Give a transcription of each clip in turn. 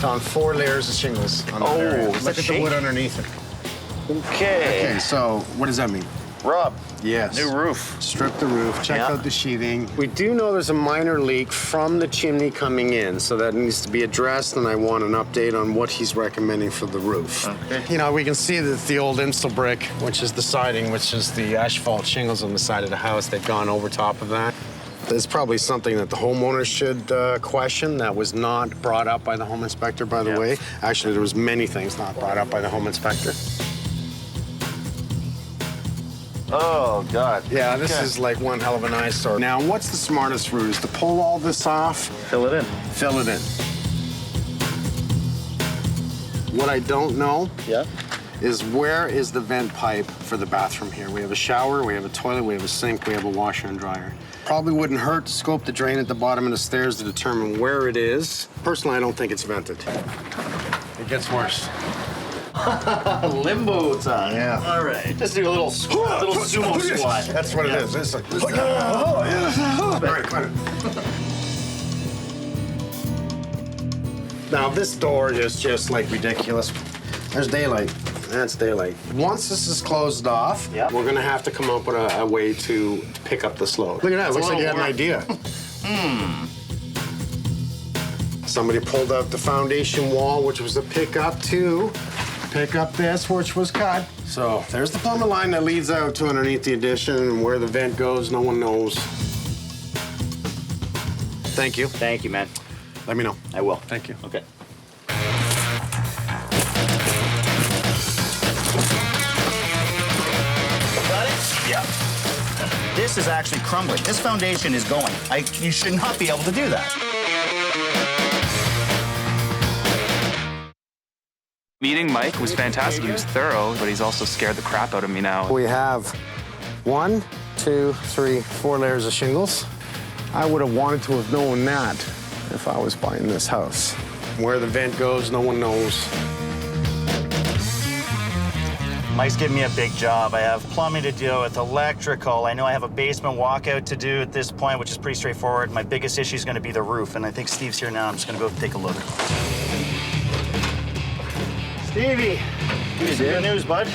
on 4 layers of shingles on that area. Look at the wood underneath it. Okay. Okay, so what does that mean? Rob. Yes. New roof. Strip the roof, check out the sheathing. We do know there's a minor leak from the chimney coming in, so that needs to be addressed, and I want an update on what he's recommending for the roof. Okay. You know, we can see that the old instal brick, which is the siding, which is the asphalt shingles on the side of the house, they've gone over top of that. There's probably something that the homeowner should question that was not brought up by the home inspector, by the way. Actually, there was many things not brought up by the home inspector. Oh, God. Yeah, this is like one hell of an eyesore. Now, what's the smartest route? Is to pull all this off? Fill it in. Fill it in. What I don't know is where is the vent pipe for the bathroom here? We have a shower, we have a toilet, we have a sink, we have a washer and dryer. Probably wouldn't hurt to scope the drain at the bottom of the stairs to determine where it is. Personally, I don't think it's vented. It gets worse. Limbo time. Yeah. All right. Let's do a little sumo squat. That's what it is. It's like this. All right, cut it. Now, this door is just like ridiculous. There's daylight. That's daylight. Once this is closed off, we're gonna have to come up with a way to pick up the slope. Look at that. It looks like you had an idea. Somebody pulled out the foundation wall, which was a pickup to pick up this, which was cut. So there's the plumber line that leads out to underneath the addition, and where the vent goes, no one knows. Thank you. Thank you, man. Let me know. I will. Thank you. Okay. Got it? Yeah. This is actually crumbling. This foundation is going. You should not be able to do that. Meeting Mike was fantastic. He was thorough, but he's also scared the crap out of me now. We have 1, 2, 3, 4 layers of shingles. I would have wanted to have known that if I was buying this house. Where the vent goes, no one knows. Mike's giving me a big job. I have plumbing to deal with, electrical. I know I have a basement walkout to do at this point, which is pretty straightforward. My biggest issue is going to be the roof, and I think Steve's here now. I'm just going to go take a look. Stevie, some good news, bud?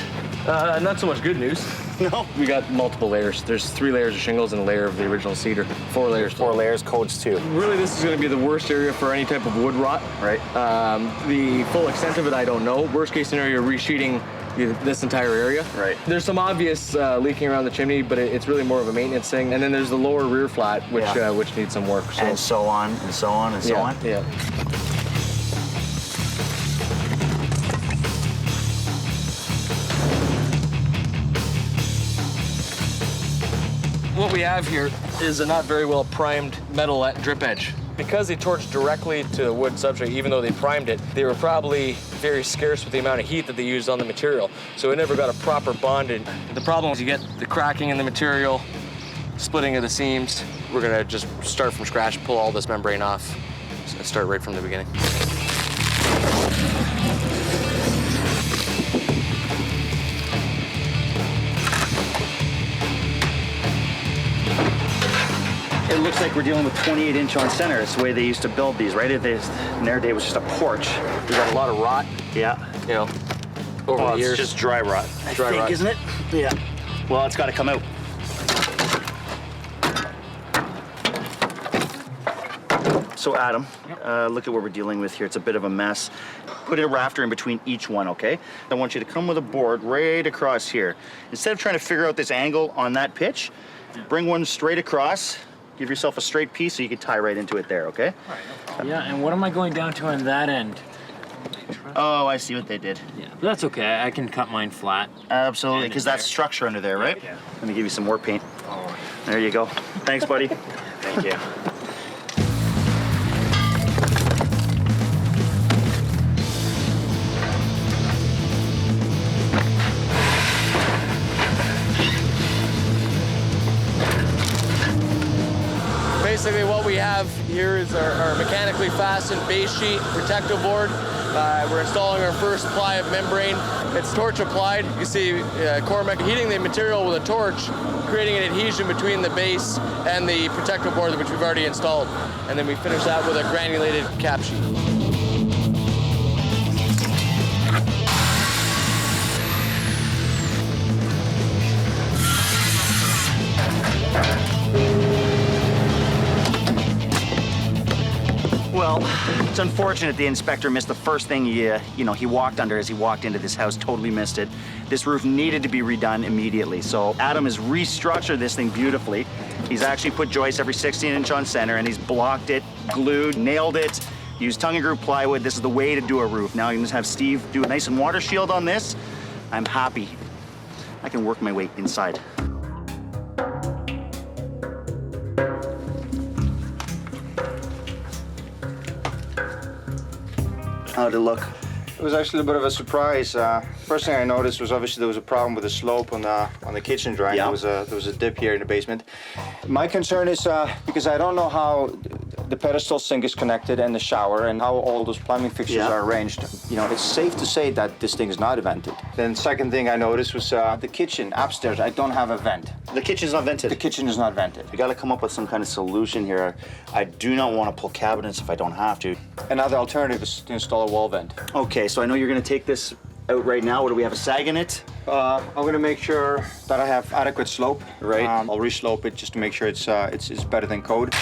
Not so much good news. No? We got multiple layers. There's 3 layers of shingles and a layer of the original cedar. 4 layers. 4 layers, codes 2. Really, this is going to be the worst area for any type of wood rot. Right. The full extent of it, I don't know. Worst case scenario, resheeting this entire area. Right. There's some obvious leaking around the chimney, but it's really more of a maintenance thing. And then there's the lower rear flat, which needs some work. And so on, and so on, and so on. Yeah. What we have here is a not very well primed metal drip edge. Because they torched directly to the wood substrate, even though they primed it, they were probably very scarce with the amount of heat that they used on the material. So it never got a proper bonding. The problem is you get the cracking in the material, splitting of the seams. We're gonna just start from scratch, pull all this membrane off, start right from the beginning. It looks like we're dealing with 28-inch on center. It's the way they used to build these, right? In their day, it was just a porch. We got a lot of rot, Yeah. you know, over the years. It's just dry rot. I think, rot. isn't it? Yeah. Well, it's got to come out. So, Adam, look at what we're dealing with here. It's a bit of a mess. Put a rafter in between each one, okay? I want you to come with a board right across here. Instead of trying to figure out this angle on that pitch, bring one straight across. Give yourself a straight piece so you can tie right into it there, okay? All right, no problem. Yeah, and what am I going down to on that end? Oh, I see what they did. Yeah, but that's okay. I can cut mine flat. Absolutely, because that's structure under there, right? Yeah. Let me give you some more paint. There you go. Thanks, buddy. Thank you. Basically what we have here is our mechanically fastened base sheet protective board. We're installing our first ply of membrane. It's torch applied. You can see Cormac heating the material with a torch, creating an adhesion between the base and the protective board which we've already installed. And then we finish that with a granulated cap sheet. Well, it's unfortunate the inspector missed the first thing he walked under as he walked into this house, totally missed it. This roof needed to be redone immediately. So Adam has restructured this thing beautifully. He's actually put joists every 16-inch on center, and he's blocked it, glued, nailed it, used tongue and groove plywood. This is the way to do a roof. Now I can just have Steve do a nice and water shield on this. I'm happy. I can work my way inside. How'd it look? It was actually a bit of a surprise. First thing I noticed was obviously there was a problem with the slope on the kitchen drain. Yeah. There was a dip here in the basement. My concern is because I don't know how the pedestal sink is connected and the shower and how all those plumbing fixtures Yeah. are arranged. You know, it's safe to say that this thing is not vented. Then second thing I noticed was the kitchen upstairs. I don't have a vent. The kitchen's not vented. The kitchen is not vented. We gotta come up with some kind of solution here. I do not want to pull cabinets if I don't have to. Another alternative is to install a wall vent. Okay, so I know you're gonna take this out right now. What do we have, a sag in it? I'm gonna make sure that I have adequate slope. Right. I'll re-slope it just to make sure it's better than code.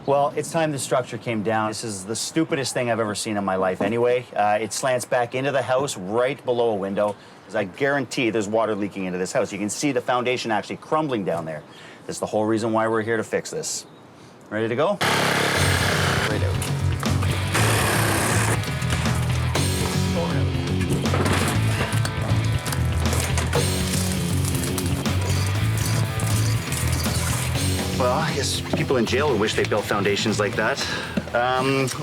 Well, it's time the structure came down. This is the stupidest thing I've ever seen in my life anyway. It slants back into the house right below a window, because I guarantee there's water leaking into this house. You can see the foundation actually crumbling down there. That's the whole reason why we're here to fix this. Ready to go? Right out. Well, I guess people in jail would wish they built foundations like that.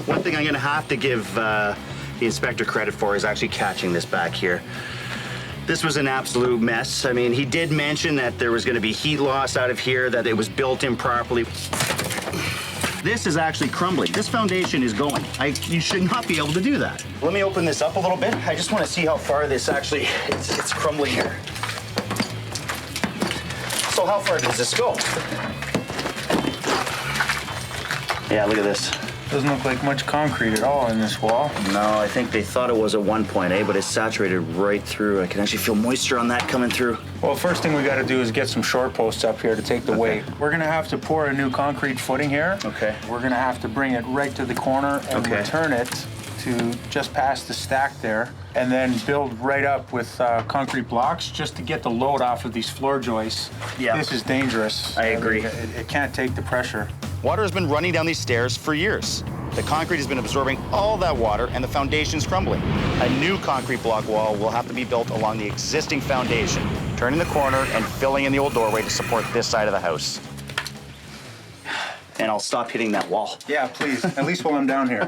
One thing I'm gonna have to give the inspector credit for is actually catching this back here. This was an absolute mess. I mean, he did mention that there was gonna be heat loss out of here, that it was built improperly. This is actually crumbling. This foundation is going. You should not be able to do that. Let me open this up a little bit. I just wanna see how far this actually, it's crumbling here. So how far does this go? Yeah, look at this. Doesn't look like much concrete at all in this wall. No, I think they thought it was at one point, but it's saturated right through. I can actually feel moisture on that coming through. Well, first thing we got to do is get some short posts up here to take the weight. We're gonna have to pour a new concrete footing here. Okay. We're gonna have to bring it right to the corner and Okay. return it to just past the stack there, and then build right up with concrete blocks just to get the load off of these floor joists. Yeah. This is dangerous. I agree. mean, it can't take the pressure. Water has been running down these stairs for years. The concrete has been absorbing all that water and the foundation's crumbling. A new concrete block wall will have to be built along the existing foundation, turning the corner and filling in the old doorway to support this side of the house. And I'll stop hitting that wall. Yeah, please, at least while I'm down here.